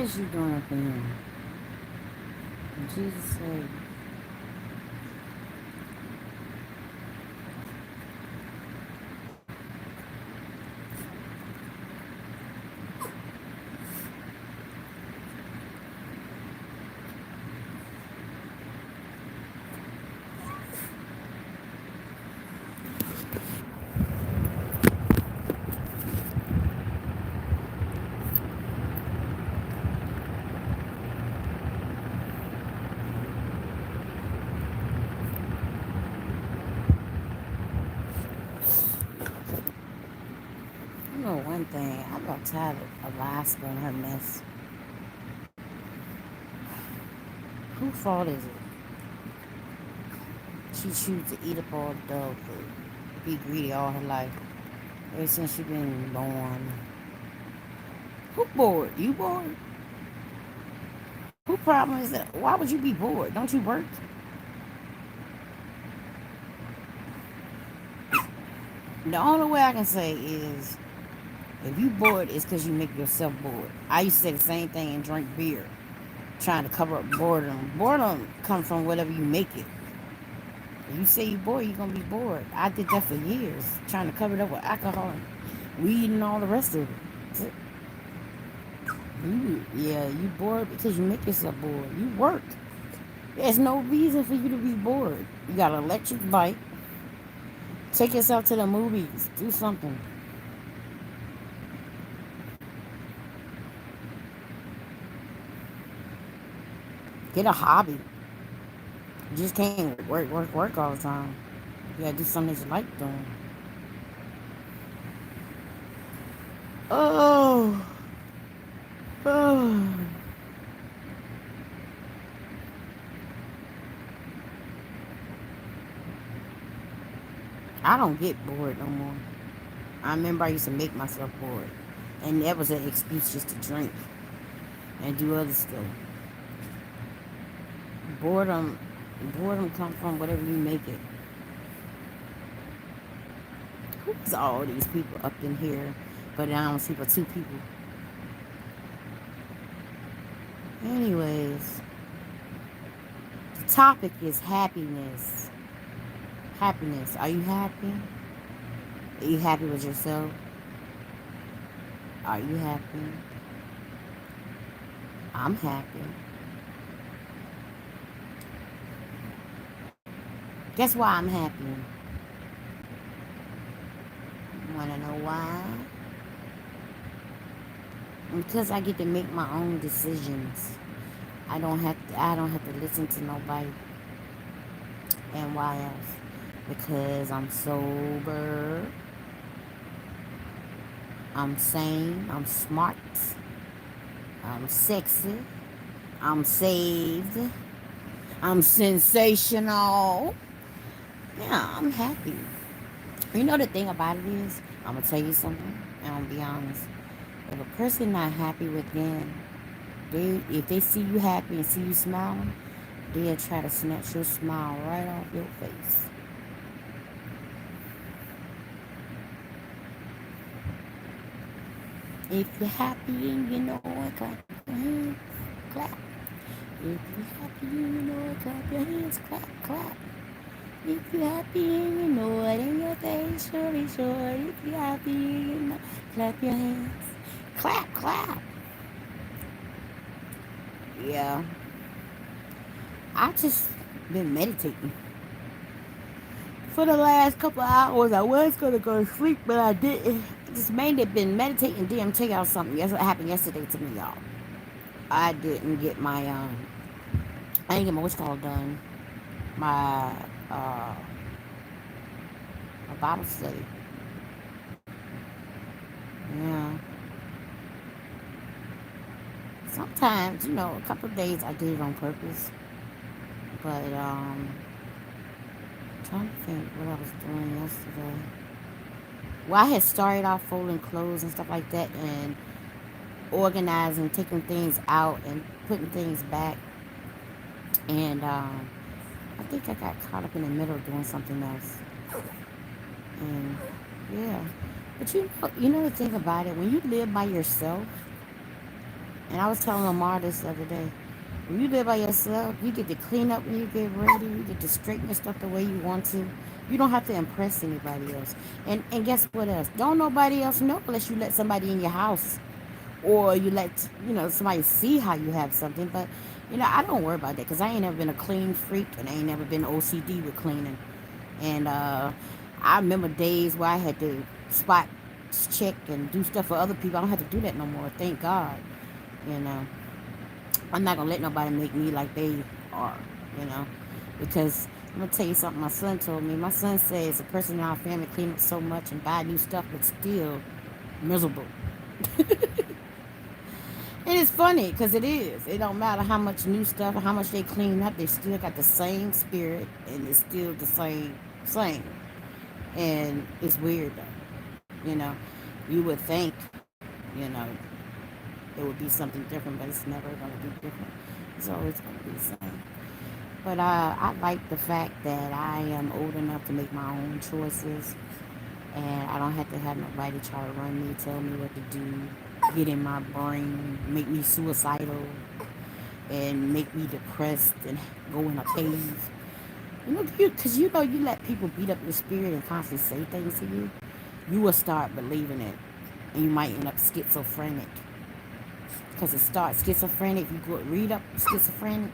is you doing up in here? Jesus said, you know one thing, I got tired of Alaska and her mess. Whose fault is it? She choose to eat up all the dog food, be greedy all her life, ever since she been born. Who bored? You bored? Who problem is that? Why would you be bored? Don't you work? The only way I can say is if you bored, it's because you make yourself bored. I used to say the same thing and drink beer, trying to cover up boredom. Boredom comes from whatever you make it. If you say you're bored, you're gonna be bored. I did that for years, trying to cover it up with alcohol and weed and all the rest of it. You bored because you make yourself bored. You work. There's no reason for you to be bored. You got an electric bike. Take yourself to the movies. Do something. Get a hobby. You just can't work all the time. You gotta do something that you like doing. Oh, oh. I don't get bored no more. I remember I used to make myself bored. And that was an excuse just to drink and do other stuff. Boredom, boredom comes from whatever you make it. Who's all these people up in here? But I don't see but two people. Anyways, the topic is happiness. Happiness. Are you happy? Are you happy with yourself? Are you happy? I'm happy. Guess why I'm happy? Wanna know why? Because I get to make my own decisions. I don't have to listen to nobody. And why else? Because I'm sober, I'm sane, I'm smart, I'm sexy, I'm saved, I'm sensational. Yeah, I'm happy. You know the thing about it is, I'm gonna tell you something, and I'm gonna be honest. If a person not happy within, if they see you happy and see you smiling, they'll try to snatch your smile right off your face. If you're happy and you know it, clap your hands, clap. If you're happy and you know it, clap your hands, clap, clap. If you're happy and you know it in your face, surely, sure. If you're happy and you know, clap your hands, clap, clap. Yeah, I just been meditating for the last couple of hours. I was gonna go to sleep, but I didn't. Just mainly been meditating. Damn, tell y'all something. Yes, what happened yesterday to me, y'all. I didn't get my I didn't get my what's called done. My uh my Bible study. Yeah. Sometimes, a couple of days I did it on purpose. But trying to think what I was doing yesterday. Well, I had started off folding clothes and stuff like that and organizing, taking things out and putting things back. And I think I got caught up in the middle doing something else. And yeah. But you know the thing about it, when you live by yourself, And I was telling Lamar this the other day. When you live by yourself, you get to clean up when you get ready. You get to straighten your stuff the way you want to. You don't have to impress anybody else. And guess what else? Don't nobody else know unless you let somebody in your house or you let somebody see how you have something. But I don't worry about that because I ain't never been a clean freak and I ain't never been OCD with cleaning. And I remember days where I had to spot check and do stuff for other people. I don't have to do that no more. Thank God. You know, I'm not gonna let nobody make me like they are. You know, because I'm gonna tell you something. My son told me. My son says a person in our family clean up so much and buy new stuff, but still miserable. And it's funny because it is. It don't matter how much new stuff or how much they clean up, they still got the same spirit and it's still the same. And it's weird though. You would think, you know, it would be something different, but it's never gonna be different. It's always gonna be the same. But I like the fact that I am old enough to make my own choices and I don't have to have nobody try to run me, tell me what to do, get in my brain, make me suicidal, and make me depressed and go in a cave. Because you let people beat up your spirit and constantly say things to you, you will start believing it, and you might end up schizophrenic. Because it starts schizophrenic. You go read up schizophrenia.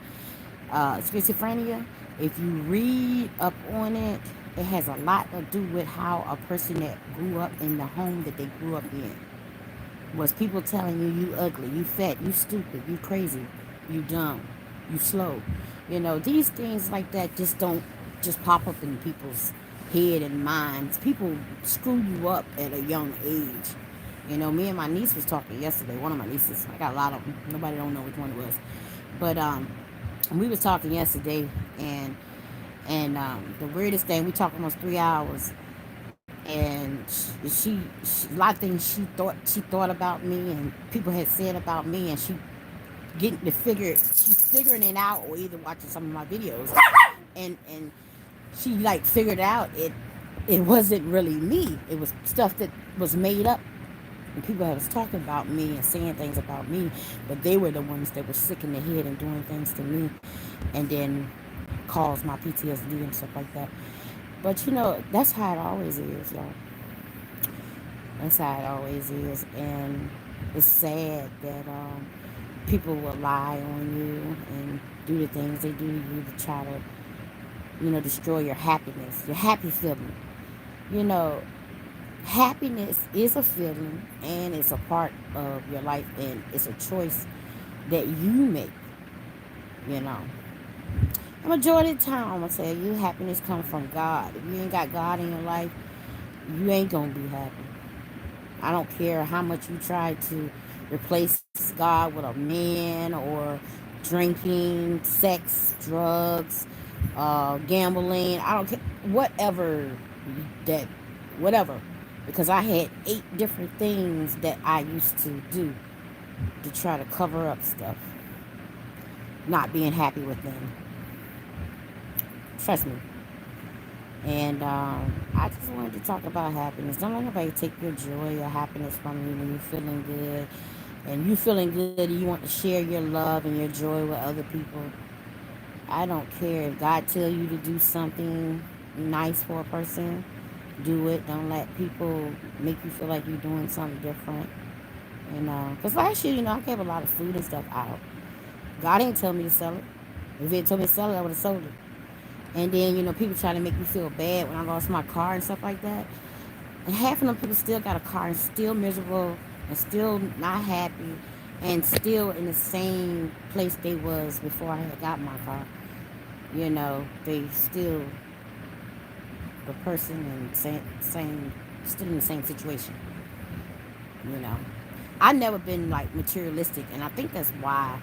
If you read up on it, it has a lot to do with how a person that grew up in the home that they grew up in was people telling you ugly, you fat, you stupid, you crazy, you dumb, you slow. These things like that just don't just pop up in people's head and minds. People screw you up at a young age. Me and my niece was talking yesterday. One of my nieces, I got a lot of them. Nobody don't know which one it was, but we was talking yesterday, and the weirdest thing, we talked almost 3 hours, and she a lot of things she thought about me and people had said about me, and she's figuring it out or either watching some of my videos, and she like figured out it wasn't really me. It was stuff that was made up, and people was talking about me and saying things about me, but they were the ones that were sick in the head and doing things to me, and then caused my PTSD and stuff like that. But that's how it always is, y'all. That's how it always is, and it's sad that people will lie on you and do the things they do to you to try to, destroy your happiness, your happy feeling. You know, Happiness is a feeling and it's a part of your life and it's a choice that you make. You know, the majority of the time, I'm gonna tell you, happiness comes from God. If you ain't got God in your life, you ain't gonna be happy. I don't care how much you try to replace God with a man or drinking, sex, drugs, gambling. I don't care. That, whatever. Because I had 8 different things that I used to do to try to cover up stuff, not being happy with them. Trust me. And I just wanted to talk about happiness. Don't let nobody take your joy or happiness from you when you're feeling good. And you feeling good and you want to share your love and your joy with other people. I don't care if God tell you to do something nice for a person. Do it. Don't let people make you feel like you're doing something different. Because last year, I gave a lot of food and stuff out. God didn't tell me to sell it. If He had told me to sell it, I would have sold it. And then, people try to make me feel bad when I lost my car and stuff like that. And half of them people still got a car and still miserable and still not happy and still in the same place they was before I had got my car. They still the person and same still in the same situation. You know, I never been like materialistic, and I think that's why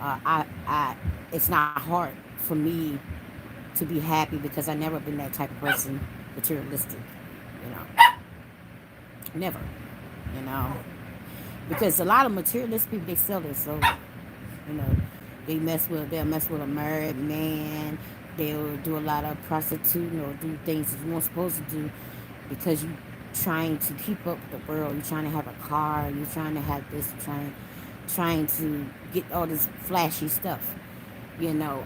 I it's not hard for me to be happy because I never been that type of person, materialistic. You know, never. You know, because a lot of materialist people, they sell their soul. You know, they'll mess with a married man. They'll do a lot of prostituting or do things that you're not supposed to do because you trying to keep up with the world. You're trying to have a car. You're trying to have this. You're trying. trying to get all this flashy stuff. You know,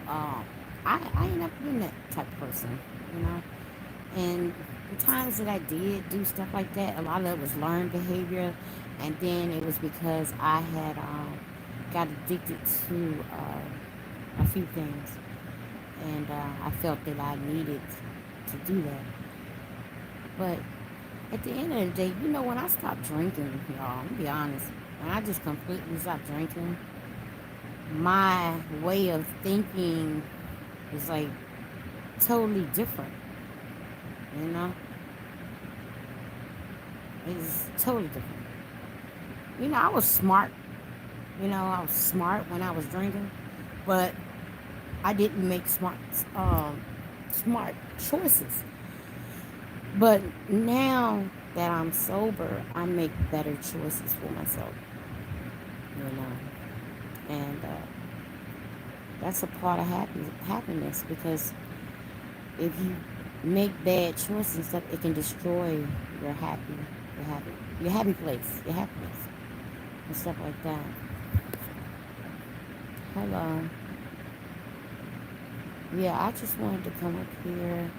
I ain't never been that type of person. You know, and the times that I did do stuff like that, a lot of it was learned behavior, and then it was because I had got addicted to a few things, and I felt that I needed to do that. But at the end of the day, you know, when I stopped drinking, y'all, I'm gonna be honest, when I just completely stopped drinking, my way of thinking was like totally different. You know, it's totally different. You know, I was smart. You know, I was smart when I was drinking, but I didn't make smart choices. But now that I'm sober, I make better choices for myself. You know, and that's a part of happiness because if you make bad choices and stuff, it can destroy your happy, your happy, your happy place, your happiness, and stuff like that. Hello. Yeah, I just wanted to come up here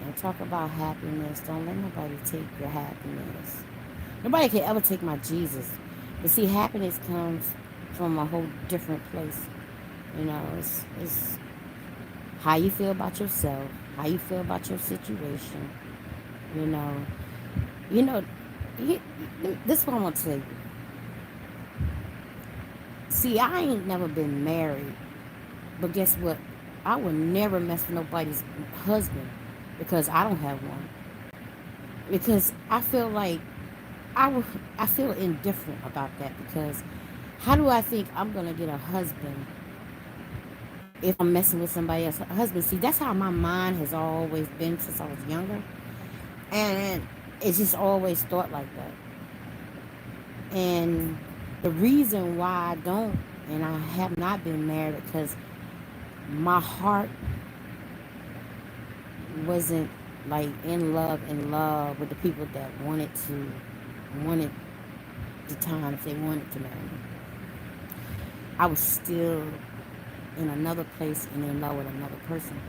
and talk about happiness. Don't let nobody take your happiness. Nobody can ever take my Jesus. But see, happiness comes from a whole different place. You know, it's how you feel about yourself, how you feel about your situation. You know, you know, you, this is what I'm gonna tell you. See, I ain't never been married, but guess what? I would never mess with nobody's husband because I don't have one. Because I feel like I would, I feel indifferent about that because how do I think I'm gonna get a husband if I'm messing with somebody else's husband? See, that's how my mind has always been since I was younger, and it's just always thought like that. And the reason why I don't and I have not been married because my heart wasn't like in love with the people that wanted the time if they wanted to marry me. I was still in another place and in love with another person.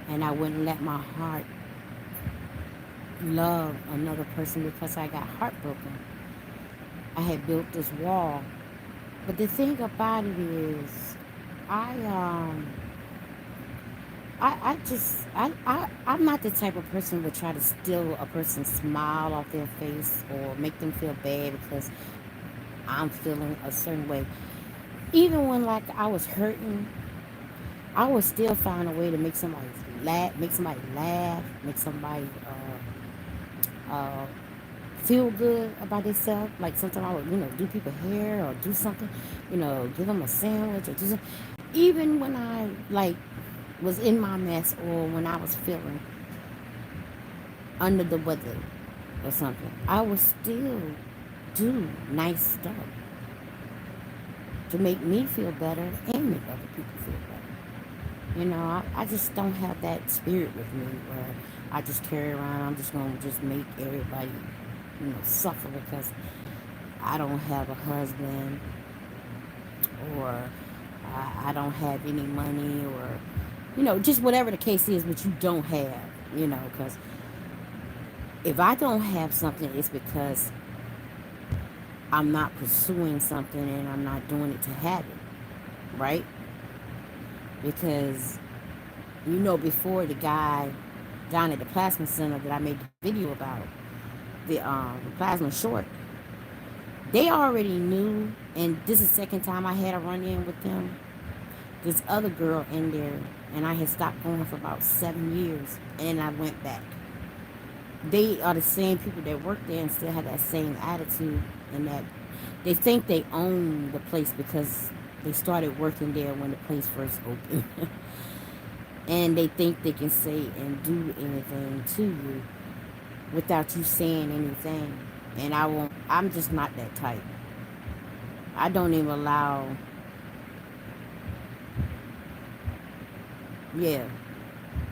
And I wouldn't let my heart love another person because I got heartbroken. I had built this wall. But the thing about it is I I just I'm not the type of person who would try to steal a person's smile off their face or make them feel bad because I'm feeling a certain way. Even when like I was hurting, I would still find a way to make somebody feel good about themselves. Like sometimes I would, do people hair or do something, give them a sandwich or do something. Even when I like was in my mess or when I was feeling under the weather or something, I would still do nice stuff to make me feel better and make other people feel better. I just don't have that spirit with me where I just carry around. I'm just gonna just make everybody, suffer because I don't have a husband or I don't have any money or, just whatever the case is, but you don't have, because if I don't have something, it's because I'm not pursuing something and I'm not doing it to have it, right? Because before the guy down at the plasma center that I made the video about, the plasma short, they already knew, and this is the second time I had a run in with them. This other girl in there, and I had stopped going for about 7 years, and I went back. They are the same people that work there and still have that same attitude, and that they think they own the place because they started working there when the place first opened. And they think they can say and do anything to you without you saying anything. And I'm just not that type. I don't even allow, yeah,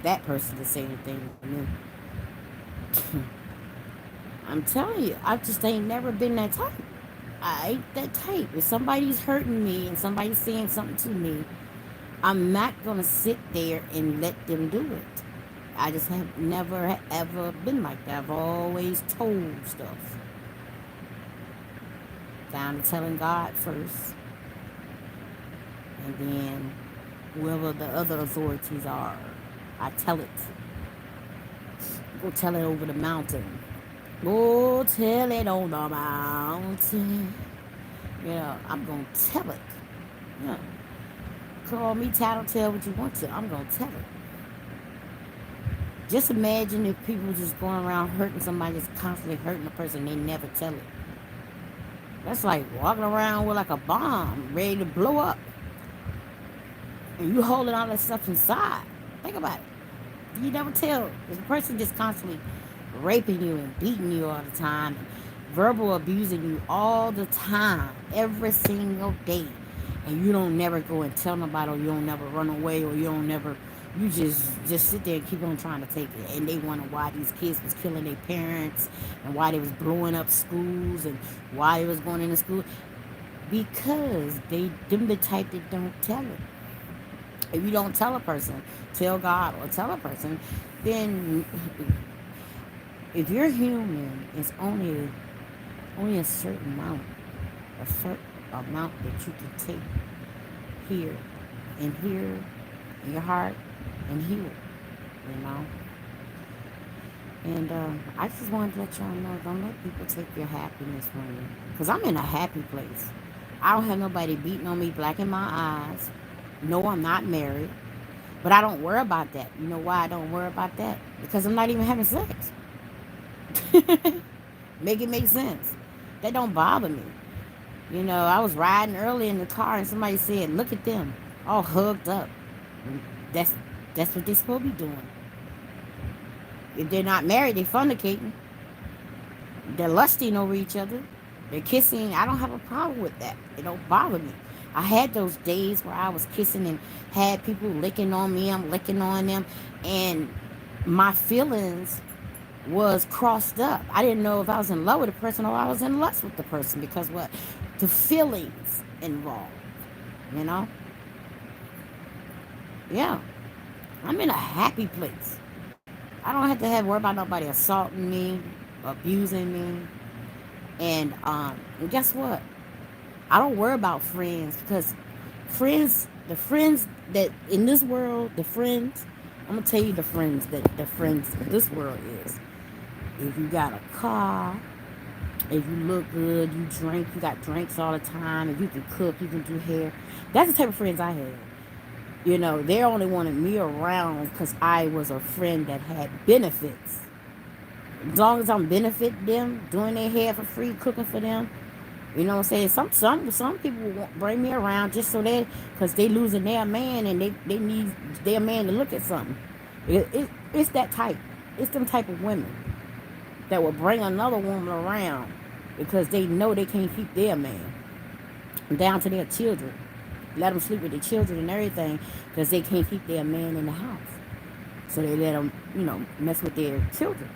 that person to say anything to me. I'm telling you, I just ain't never been that type. I ain't that type. If somebody's hurting me and somebody's saying something to me, I'm not gonna sit there and let them do it. I just have never ever been like that. I've always told stuff. Down to telling God first, and then whoever the other authorities are, I tell it. Go tell it over the mountain. Go tell it on the mountain. I'm gonna tell it. Yeah. Call me tattletale what you want to. I'm gonna tell it. Just imagine if people just going around hurting somebody, just constantly hurting a person, they never tell it. That's like walking around with like a bomb ready to blow up, and you holding all that stuff inside. Think about it. You never tell. If a person just constantly raping you and beating you all the time, and verbal abusing you all the time, every single day, and you don't never go and tell nobody, or you don't never run away, or you don't never, you just sit there and keep on trying to take it, and they wonder why these kids was killing their parents, and why they was blowing up schools, and why they was going into school, because them the type that don't tell it. If you don't tell a person, tell God or tell a person, then if you're human, it's only a certain amount, a certain amount that you can take here and here in your heart and here, you know. And I just wanted to let y'all know, don't let people take your happiness from you. Because I'm in a happy place. I don't have nobody beating on me, black in my eyes. No, I'm not married. But I don't worry about that. You know why I don't worry about that? Because I'm not even having sex. Make it make sense. That don't bother me. I was riding early in the car and somebody said, "Look at them, all hugged up." That's that's what they're supposed to be doing. If they're not married, they're fornicating. They're lusting over each other. They're kissing. I don't have a problem with that. It don't bother me. I had those days where I was kissing and had people licking on me. I'm licking on them, and my feelings was crossed up. I didn't know if I was in love with the person or I was in lust with the person, because what? The feelings involved, you know? Yeah. I'm in a happy place. I don't have to have worry about nobody assaulting me, abusing me. And guess what? I don't worry about friends, because the friends that in this world, I'm gonna tell you the friends of this world is. If you got a car, if you look good, you drink, you got drinks all the time, if you can cook, you can do hair. That's the type of friends I had. They only wanted me around because I was a friend that had benefits. As long as I'm benefiting them, doing their hair for free, cooking for them, you know what I'm saying? Some people bring me around just so because they losing their man, and they need their man to look at something. It's that type. It's them type of women that will bring another woman around because they know they can't keep their man, down to their children. Let them sleep with their children and everything because they can't keep their man in the house. So they let them, mess with their children.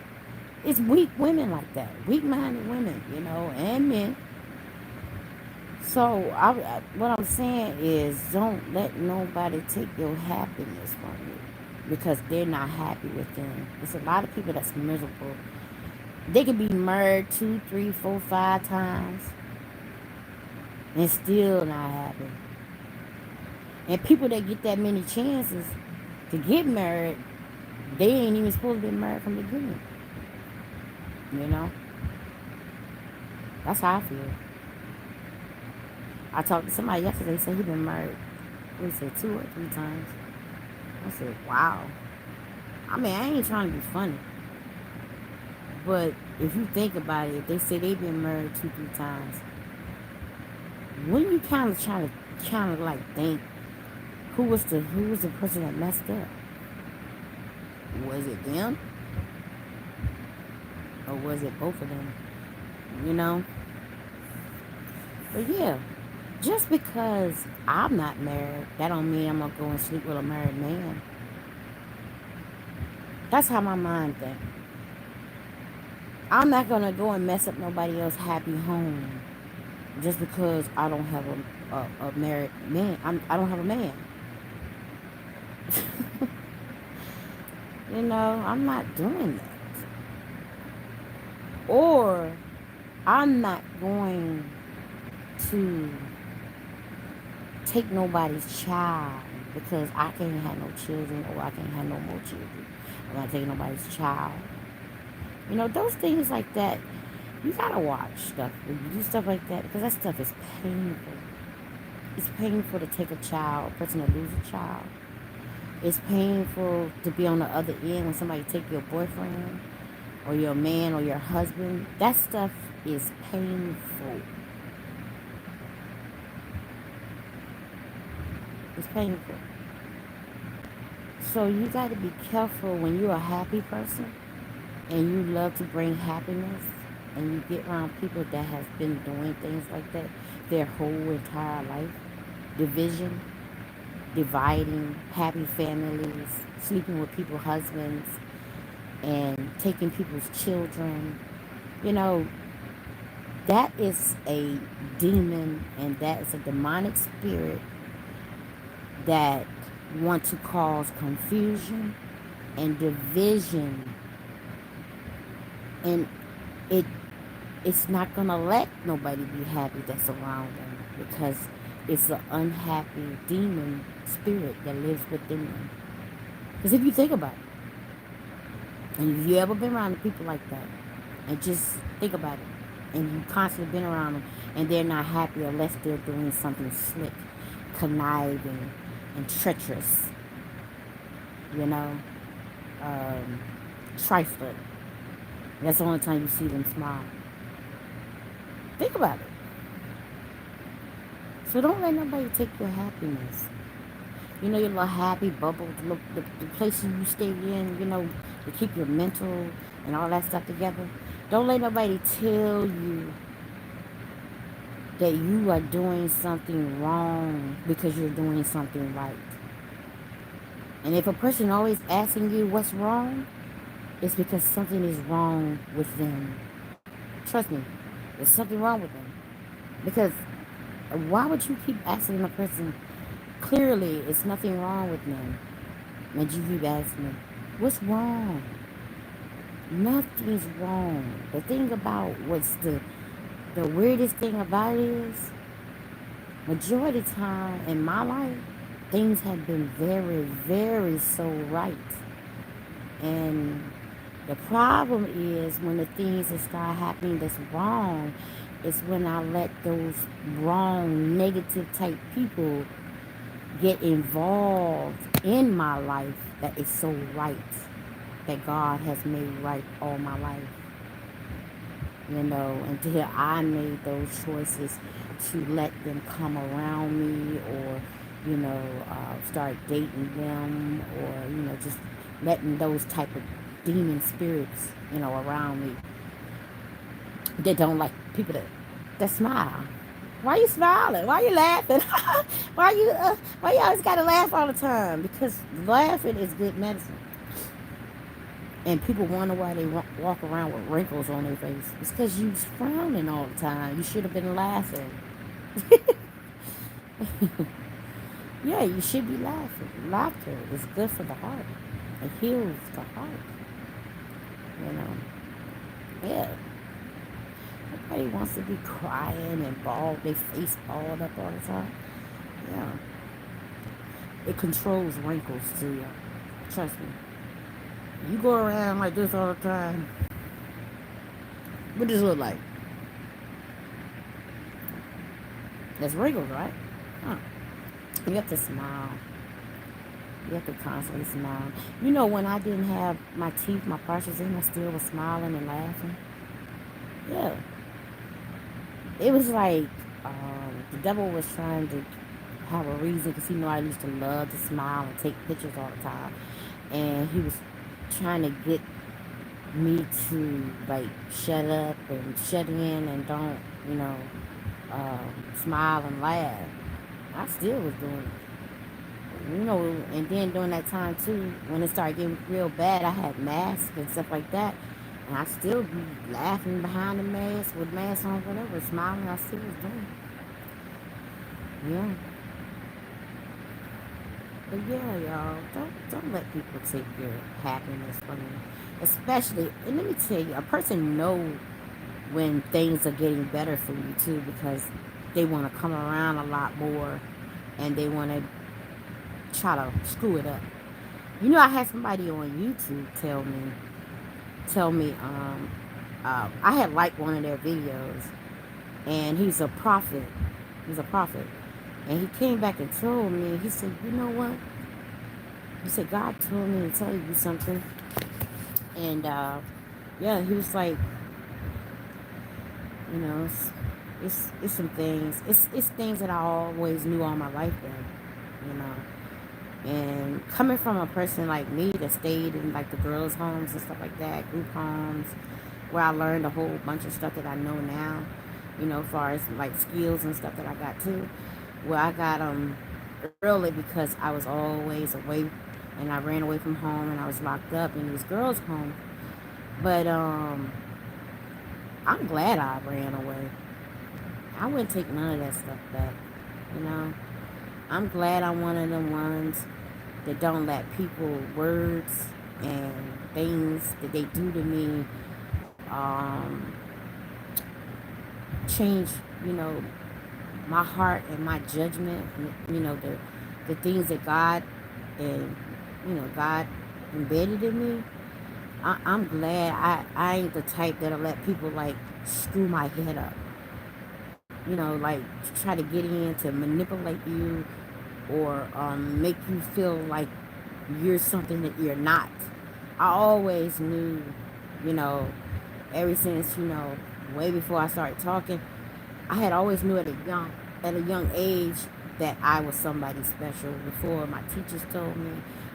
It's weak women like that, weak-minded women, and men. So what I'm saying is, don't let nobody take your happiness from you because they're not happy with them. There's a lot of people that's miserable. They could be married 2, 3, 4, 5 times and still not happy. And people that get that many chances to get married, they ain't even supposed to be married from the beginning. You know? That's how I feel. I talked to somebody yesterday, said he been married, he said 2 or 3 times. I said, wow. I mean, I ain't trying to be funny. But if you think about it, if they say they've been married 2, 3 times, when you kind of like think, who was the person that messed up? Was it them? Or was it both of them? You know? But yeah, just because I'm not married, that don't mean I'm gonna go and sleep with a married man. That's how my mind thinks. I'm not gonna go and mess up nobody else's happy home just because I don't have a married man. I don't have a man. I'm not doing that. Or I'm not going to take nobody's child because I can't have no children or I can't have no more children. I'm not taking nobody's child. Those things like that, you gotta watch stuff when you do stuff like that because that stuff is painful. It's painful to take a person to lose a child. It's painful to be on the other end when somebody take your boyfriend or your man or your husband. That stuff is painful. It's painful. So you got to be careful when you're a happy person and you love to bring happiness and you get around people that has been doing things like that their whole entire life. Division, dividing happy families, sleeping with people's husbands, and taking people's children. You know, that is a demon and that is a demonic spirit that want to cause confusion and division, and it it's not gonna let nobody be happy that's around them because it's an unhappy demon spirit that lives within them. Because if you think about it, and if you ever been around people like that, and just think about it, and you constantly been around them, and they're not happy unless they're doing something slick, conniving, and treacherous, you know, um, trifling. That's the only time you see them smile. Think about it. So don't let nobody take your happiness. Your little happy bubble, the places you stay in, to keep your mental and all that stuff together. Don't let nobody tell you that you are doing something wrong because you're doing something right. And if a person always asking you what's wrong, it's because something is wrong with them. Trust me, there's something wrong with them. Because why would you keep asking a person? Clearly, it's nothing wrong with them. And you keep asking them, what's wrong? Nothing's wrong. The thing about the weirdest thing about it is, majority of the time in my life, things have been very, very so right. And the problem is when the things that start happening that's wrong is when I let those wrong, negative type people get involved in my life that is so right, that God has made right all my life. Until I made those choices to let them come around me or, start dating them or, just letting those type of demon spirits, around me that don't like people that smile. Why you smiling? Why you laughing? Why you always gotta laugh all the time? Because laughing is good medicine. And people wonder why they walk around with wrinkles on their face. It's because you frowning all the time. You should have been laughing. Yeah, you should be laughing. Laughter is good for the heart. It heals the heart. You know. Yeah. Nobody wants to be crying and bald, their face balled up all the time. Yeah. It controls wrinkles too, y'all. Trust me. You go around like this all the time. What does it look like? That's wrinkles, right? Huh. You have to smile. You have to constantly smile. When I didn't have my teeth, my brushes in, I still was smiling and laughing. Yeah. It was like the devil was trying to have a reason because he knew I used to love to smile and take pictures all the time. And he was trying to get me to like shut up and shut in and don't, smile and laugh. I still was doing it. And then during that time too, when it started getting real bad, I had masks and stuff like that. And I still be laughing behind the mask with mask on, whatever, smiling. I still was doing. Yeah. But yeah, y'all, don't let people take your happiness from you. Especially, and let me tell you, a person know when things are getting better for you too, because they want to come around a lot more, and they want to try to screw it up. You know, I had somebody on YouTube tell me, I had liked one of their videos, and he's a prophet. He's a prophet. And he came back and told me, he said, you know what? He said, God told me to tell you something. And yeah, he was like, you know, it's some things. It's things that I always knew all my life though, you know. And coming from a person like me that stayed in like the girls' homes and stuff like that, group homes, where I learned a whole bunch of stuff that I know now, you know, as far as like skills and stuff that I got too. Well, I got early because I was always away, and I ran away from home, and I was locked up in this girls' home. But I'm glad I ran away. I wouldn't take none of that stuff back, you know. I'm glad I'm one of them ones that don't let people words and things that they do to me change, you know, my heart and my judgment, you know, the things that God and, you know, God embedded in me. I'm glad I ain't the type that'll let people like screw my head up, you know, like try to get in to manipulate you, or make you feel like you're something that you're not. I always knew, you know, ever since, you know, way before I started talking, I had always knew at a young age that I was somebody special. Before my teachers told me,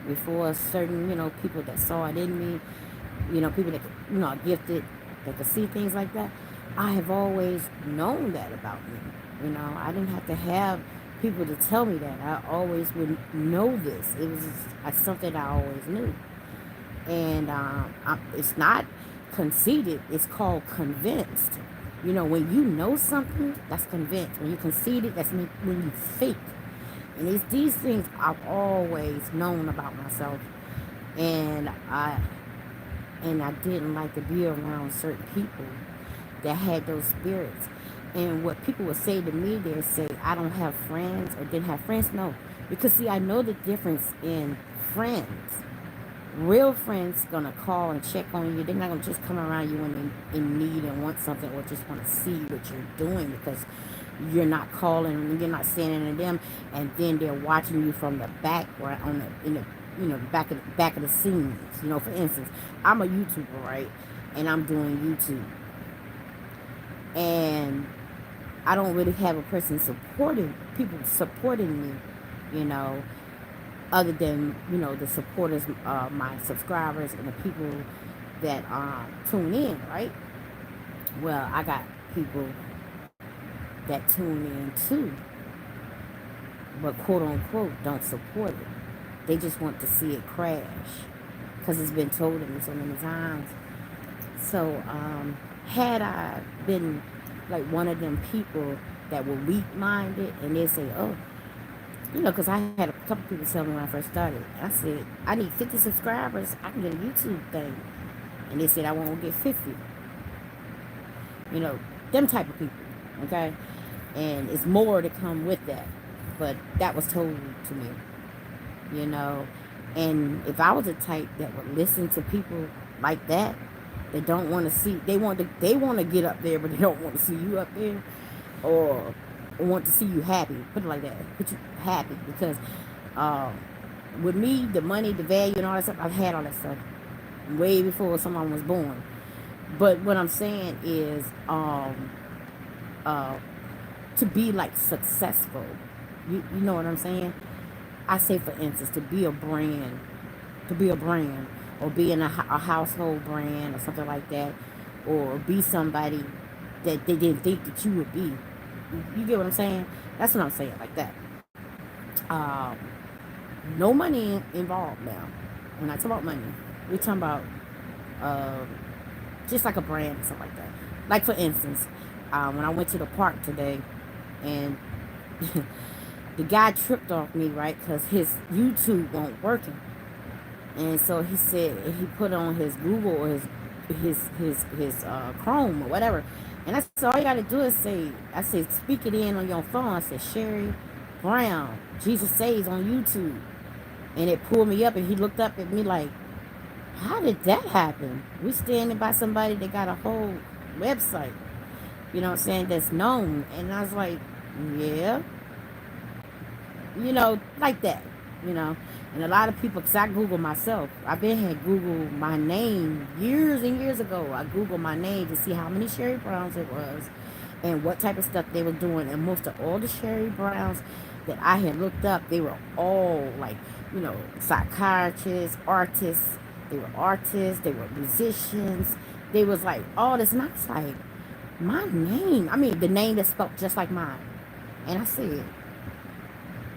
before certain, you know, people that saw it in me, you know, people that, you know, are gifted, that could see things like that. I have always known that about me. You know, I didn't have to have people to tell me that. I always would know this. It was something I always knew. And it's not conceited, it's called convinced. You know, when you know something, that's convinced. When you concede it, that's when you fake. And it's these things I've always known about myself. And I didn't like to be around certain people that had those spirits. And what people would say to me, they'd say, I don't have friends or didn't have friends. No, because see, I know the difference in friends. Real friends gonna call and check on you. They're not gonna just come around you when they're in need and want something, or just want to see what you're doing, because you're not calling and you're not saying to them, and then they're watching you from the back or on the in the, you know, back of the scenes. You know, for instance, I'm a YouTuber, right? And I'm doing YouTube, and I don't really have a person supporting people supporting me, you know, other than, you know, the supporters, my subscribers and the people that tune in, right? Well, I got people that tune in too, but quote unquote don't support it. They just want to see it crash because it's been told to me so many times. So, had I been like one of them people that were weak minded, and they say, oh, you know, because I had a couple people tell me when I first started, I said, I need 50 subscribers, I can get a YouTube thing. And they said, I won't get 50. You know, them type of people, okay? And it's more to come with that. But that was told to me, you know. And if I was a type that would listen to people like that, they don't want to see, they want to get up there, but they don't want to see you up there, or want to see you happy. Put it like that. Put you happy, because um, with me, the money, the value, and all that stuff, I've had all that stuff way before someone was born. But what I'm saying is, uh, to be like successful. You know what I'm saying? I say, for instance, to be a brand, or be in a household brand or something like that, or be somebody that they didn't think that you would be. You get what I'm saying? That's what I'm saying, like that. Um, no money involved now. When I talk about money, we're talking about uh, just like a brand and stuff like that. Like for instance, when I went to the park today, and the guy tripped off me, right? Because his YouTube won't working, and so he said he put on his Google or his Chrome or whatever, and I said all you got to do is say, I said speak it in on your phone. I said Sheri Brown, Jesus Saves on YouTube, and it pulled me up, and he looked up at me like, how did that happen? We standing by somebody that got a whole website, you know what I'm saying, that's known. And I was like, yeah, like that, you know. And a lot of people, because I Google myself, I've been had Google my name years and years ago. I Googled my name to see how many Sheri Browns it was and what type of stuff they were doing. And most of all the Sheri Browns that I had looked up, they were all like, psychiatrists, artists. They were artists, they were musicians. They was like all this. And I was like, my name, I mean, the name that spelled just like mine. And I said,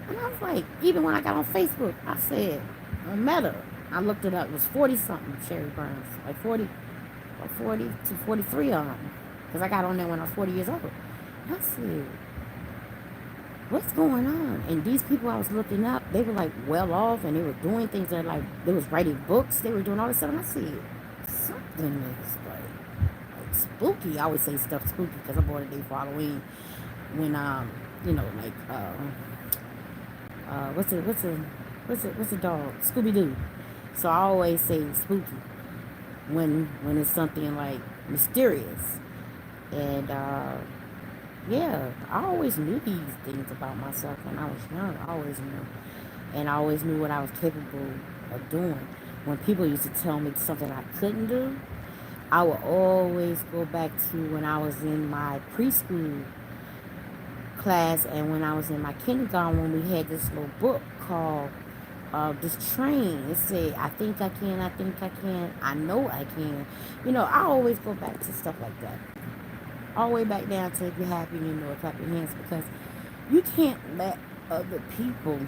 and I was like, even when I got on Facebook, I said, on Meta, I looked it up. It was 40 something Sheri Browns, like 40 or 40 to 43 of them, because I got on there when I was 40 years old. And I said, what's going on? And these people I was looking up, they were like well off, and they were doing things that like they was writing books, they were doing all this stuff. And I said, something is like spooky. I always say stuff spooky because I'm born the day for Halloween. When like what's the dog? Scooby Doo. So I always say spooky when it's something like mysterious. And yeah, I always knew these things about myself when I was young. I always knew. And I always knew what I was capable of doing. When people used to tell me something I couldn't do, I would always go back to when I was in my preschool class and when I was in my kindergarten, when we had this little book called this train. It said, I think I can, I think I can, I know I can. I always go back to stuff like that. All the way back down to if you're happy, clap your hands, because you can't let other people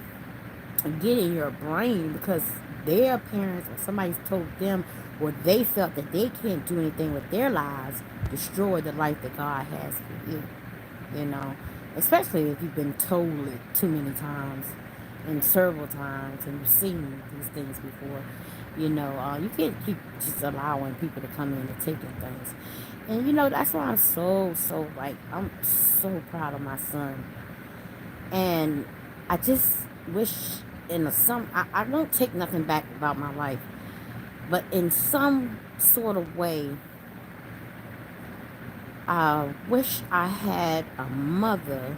get in your brain because their parents or somebody's told them or they felt that they can't do anything with their lives, destroy the life that God has for you. You know, especially if you've been told it too many times and several times and you've seen these things before. You can't keep just allowing people to come in and taking things. And that's why I'm so like I'm so proud of my son. And I just wish I don't take nothing back about my life, but in some sort of way, I wish I had a mother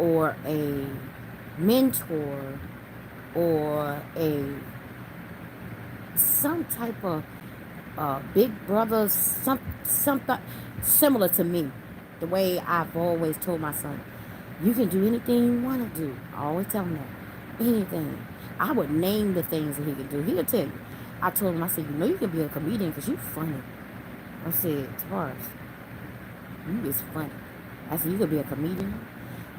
or a mentor or some type of big brother, something similar to me. The way I've always told my son, you can do anything you want to do. I always tell him that. Anything. I would name the things that he could do. He could tell you. I told him, I said, you can be a comedian because you're funny. I said, Tavares, you is funny. I said, you could be a comedian.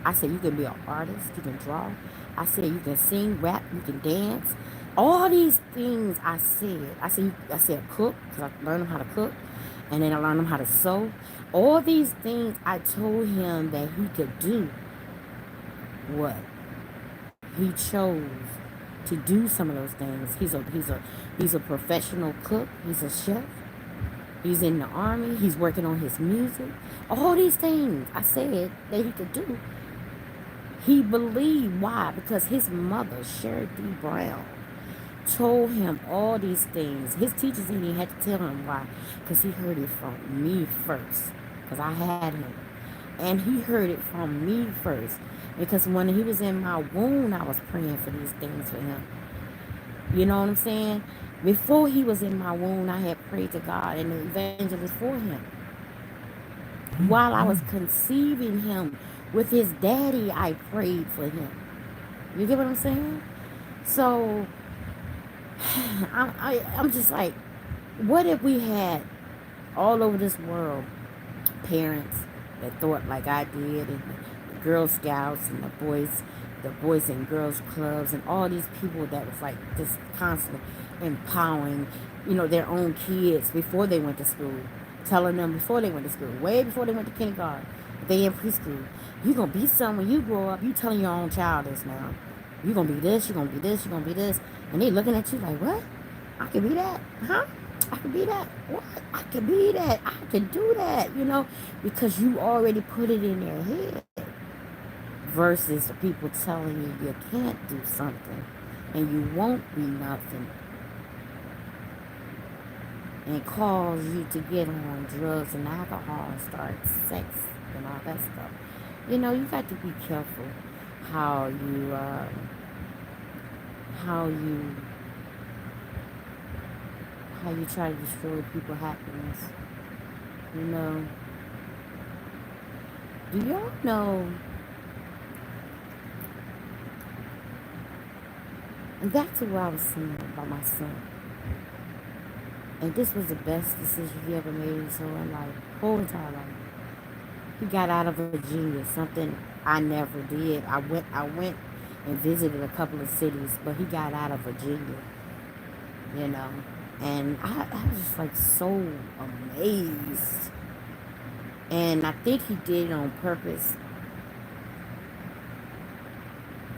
I said, you can be an artist. You can draw. I said, you can sing, rap, you can dance. All these things I said. I said cook, because I learned how to cook. And then I learned how to sew. All these things I told him that he could do. What? He chose to do some of those things. He's a professional cook. He's a chef. He's in the army. He's working on his music. All these things I said that he could do. He believed. Why? Because his mother, Sheri Brown, told him all these things. His teachers didn't even have to tell him why. Because he heard it from me first. Because I had him. And he heard it from me first. Because when he was in my womb, I was praying for these things for him. You know what I'm saying? Before he was in my womb, I had prayed to God and the evangelist for him. While I was conceiving him with his daddy, I prayed for him. You get what I'm saying? So, I'm just like, what if we had all over this world parents that thought like I did, and the Girl Scouts and the boys and girls clubs, and all these people that was like just constantly empowering their own kids before they went to school, telling them before they went to school, way before they went to kindergarten, if they in preschool, you're going to be something when you grow up. You telling your own child this now. You're going to be this, you're going to be this, you're going to be this. And they looking at you like, what? I can be that? Huh? I can be that? What? I can be that. I can do that, because you already put it in their head versus people telling you you can't do something and you won't be nothing and cause you to get on drugs and alcohol and start sex and all that stuff. You got to be careful how how you how you try to destroy people's happiness. You know, do y'all know? And back to what I was saying about my son. And this was the best decision he ever made in his whole entire life. He got out of Virginia, something I never did. I went and visited a couple of cities, but he got out of Virginia, you know. And I was just like so amazed. And I think he did it on purpose.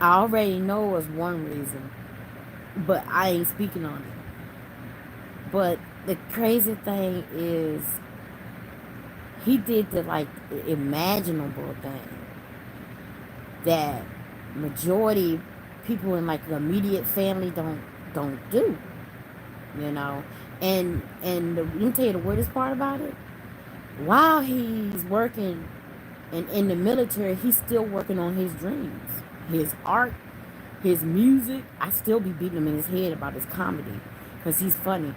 I already know it was one reason, but I ain't speaking on it. But the crazy thing is, he did the imaginable thing that majority people in the immediate family don't do, you know. Let me tell you the weirdest part about it. While he's working in the military, he's still working on his dreams, his art, his music. I still be beating him in his head about his comedy because he's funny.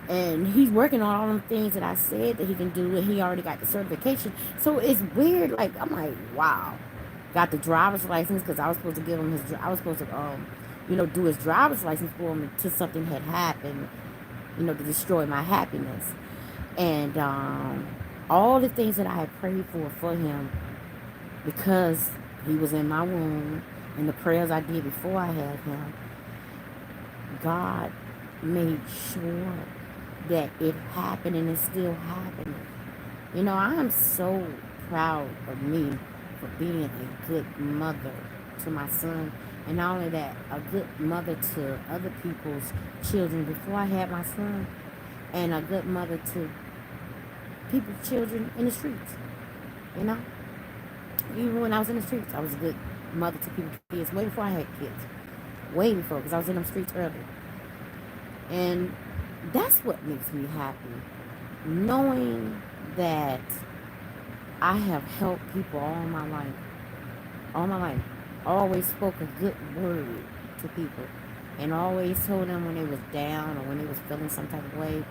And he's working on all them things that I said that he can do, and he already got the certification. So it's weird. I'm like, wow. Got the driver's license because I was supposed to give him I was supposed to, do his driver's license for him until something had happened, to destroy my happiness. And all the things that I had prayed for him, because he was in my womb, and the prayers I did before I had him, God made sure that it happened, and it's still happening. I am so proud of me for being a good mother to my son, and not only that, a good mother to other people's children before I had my son, and a good mother to people's children in the streets. You know, even when I was in the streets, I was a good mother to people's kids way before I had kids, way before, because I was in them streets early. And that's what makes me happy, knowing that I have helped people all my life, always spoke a good word to people, and always told them when they was down or when they was feeling some type of way,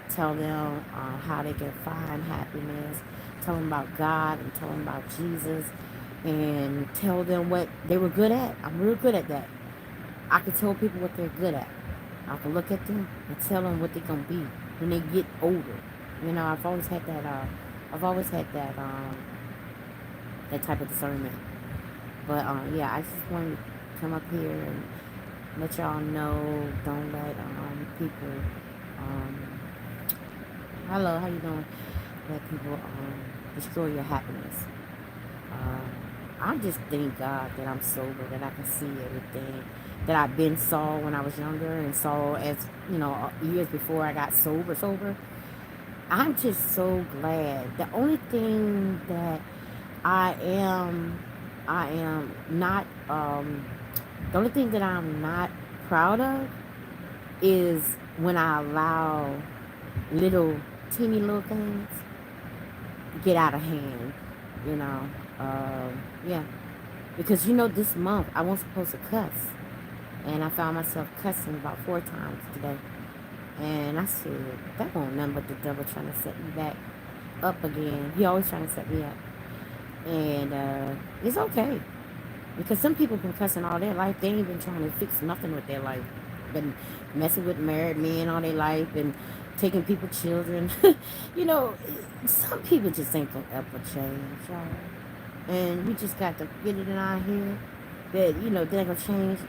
tell them how they can find happiness, tell them about God, and tell them about Jesus, and tell them what they were good at. I'm real good at that. I can tell people what they're good at. I can look at them and tell them what they're gonna be when they get older. I've always had that. That type of discernment. But yeah, I just wanted to come up here and let y'all know. Don't let people. Hello, how you doing? Let people destroy your happiness. I just thank God that I'm sober, that I can see everything that I've been saw when I was younger and saw as years before I got sober. I'm just so glad. The only thing that I am not the only thing that I'm not proud of is when I allow teeny little things get out of hand, you know. Yeah, because this month I wasn't supposed to cuss, and I found myself cussing about 4 times today. And I said, that won't nothing but the devil trying to set me back up again. He always trying to set me up. And it's okay. Because some people been cussing all their life. They ain't been trying to fix nothing with their life. Been messing with married men all their life and taking people's children. Some people just ain't gonna ever change, y'all. And we just got to get it in our head that, they're gonna change.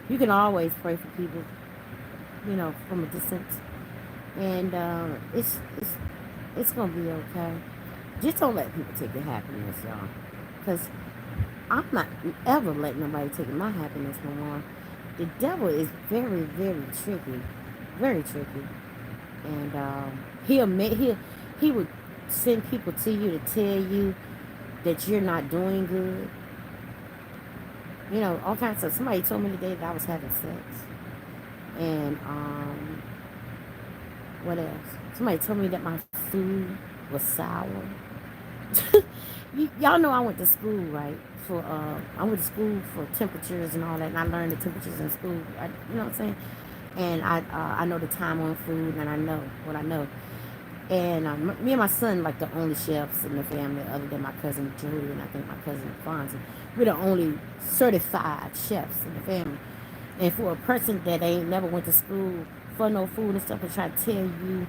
You can always pray for people, from a distance. And it's gonna be okay. Just don't let people take your happiness, y'all. Cause I'm not ever letting nobody take my happiness no more. The devil is very, very tricky, very tricky, and he would send people to you to tell you that you're not doing good. You know, all kinds of. Somebody told me today that I was having sex, and what else? Somebody told me that my food was sour. Y'all know I went to school, right? For I went to school for temperatures and all that, and I learned the temperatures in school. You know what I'm saying? And I know the time on food, and I know what I know. And me and my son, like the only chefs in the family, other than my cousin Jody and I think my cousin Fonzie. We're the only certified chefs in the family. And for a person that ain't never went to school for no food and stuff and try to tell you,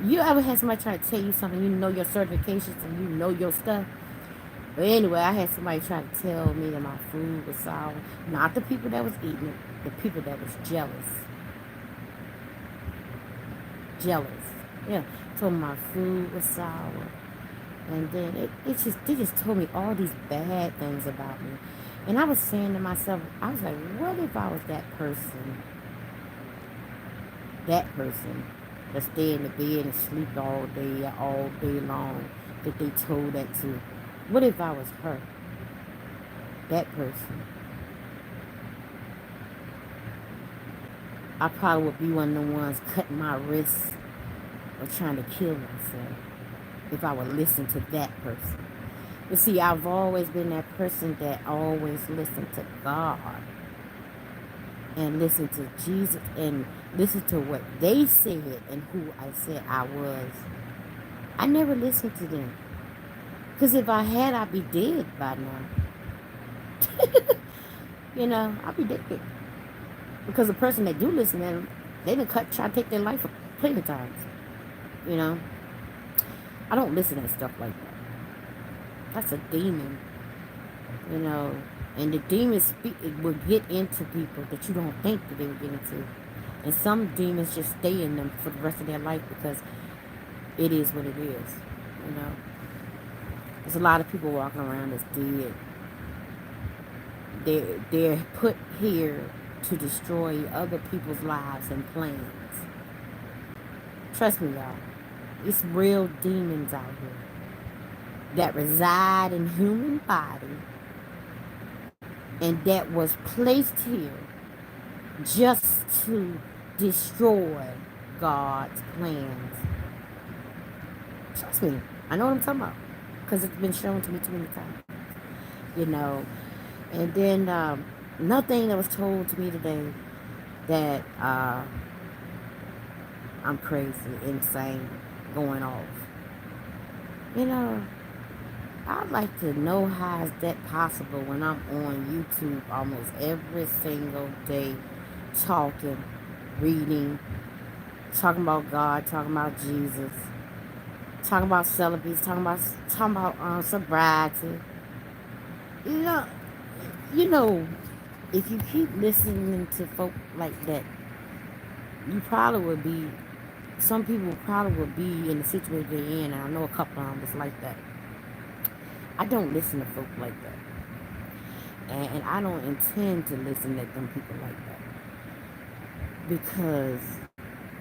you ever had somebody try to tell you something, you know your certifications and you know your stuff. But anyway, I had somebody try to tell me that my food was sour. Not the people that was eating it, the people that was jealous. Jealous. Yeah, told me my food was sour. And then they just told me all these bad things about me. And I was saying to myself, I was like, what if I was that person that stay in the bed and sleep all day long, that they told that to? What if I was her, that person? I probably would be one of the ones cutting my wrists or trying to kill myself if I would listen to that person. But see, I've always been that person that always listened to God and listened to Jesus and listened to what they said and who I said I was. I never listened to them. Because if I had, I'd be dead by now. You know, I'd be dead. Because the person that do listen to them, they done try to take their life plenty of times. You know, I don't listen to stuff like that. That's a demon, you know. And the demons it will get into people that you don't think that they would get into. And some demons just stay in them for the rest of their life because it is what it is, you know. There's a lot of people walking around that's dead. They're put here to destroy other people's lives and plans. Trust me, y'all. It's real demons out here that reside in human body and that was placed here just to destroy God's plans. Trust me, I know what I'm talking about because it's been shown to me too many times, you know. And then another thing that was told to me today that I'm crazy, insane, going off. You know, I'd like to know how is that possible when I'm on YouTube almost every single day talking, reading, talking about God, talking about Jesus, talking about celibacy, talking about sobriety. You know, if you keep listening to folk like that, you probably would be. Some people probably would be in the situation they're in, and I know a couple of them that's like that. I don't listen to folk like that, and I don't intend to listen to them people like that because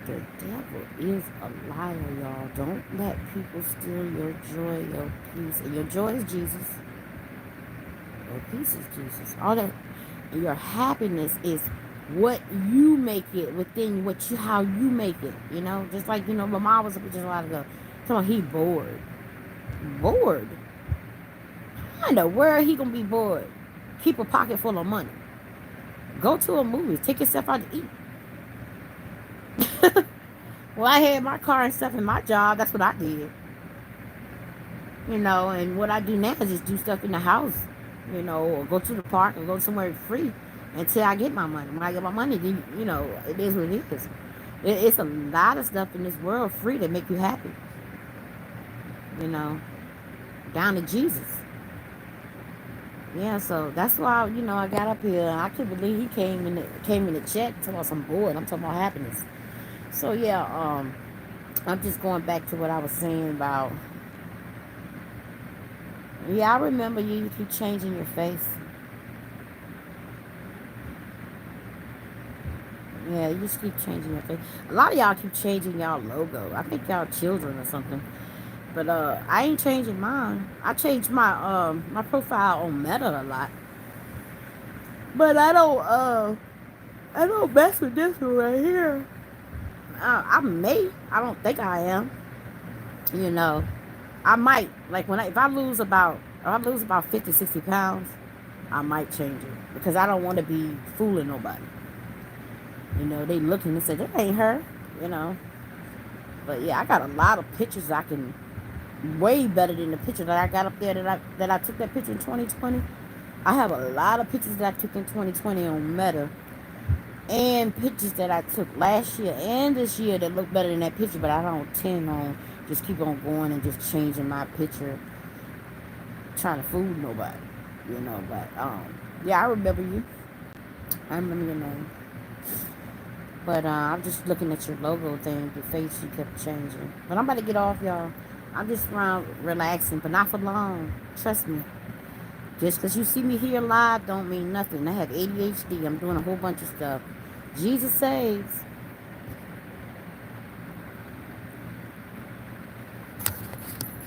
the devil is a liar, y'all. Don't let people steal your joy, your peace, and your joy is Jesus. Your peace is Jesus. All that, your happiness is what you make it within how you make it. You know, just like my mom was up just a while ago. Come on, he bored. Bored. How in the world he gonna be bored? Keep a pocket full of money. Go to a movie. Take yourself out to eat. Well, I had my car and stuff in my job. That's what I did. And what I do now is just do stuff in the house. Or go to the park or go somewhere free until I get my money. When I get my money, then, it is what it is. It's a lot of stuff in this world free that make you happy. Down to Jesus. Yeah, so that's why, I got up here. I couldn't believe he came in the chat talking about some bored. I'm talking about happiness. So yeah, I'm just going back to what I was saying about. Yeah, I remember you. You keep changing your face. Yeah, you just keep changing your face. A lot of y'all keep changing y'all logo. I think y'all children or something. But I ain't changing mine. I changed my profile on Meta a lot. But I don't mess with this one right here. I may. I don't think I am. You know, I might. Like when if I lose about 50, 60 pounds, I might change it because I don't want to be fooling nobody. You know, they looking and say that ain't her. You know, but yeah, I got a lot of pictures I can way better than the picture that I got up there that I took that picture in 2020. I have a lot of pictures that I took in 2020 on Meta and pictures that I took last year and this year that look better than that picture, but I don't tend on just keep on going and just changing my picture, trying to fool nobody, you know. But yeah, I remember you. I remember your name. But I'm just looking at your logo thing. Your face, you kept changing. But I'm about to get off, y'all. I'm just around relaxing, but not for long. Trust me. Just because you see me here live don't mean nothing. I have ADHD. I'm doing a whole bunch of stuff. Jesus saves.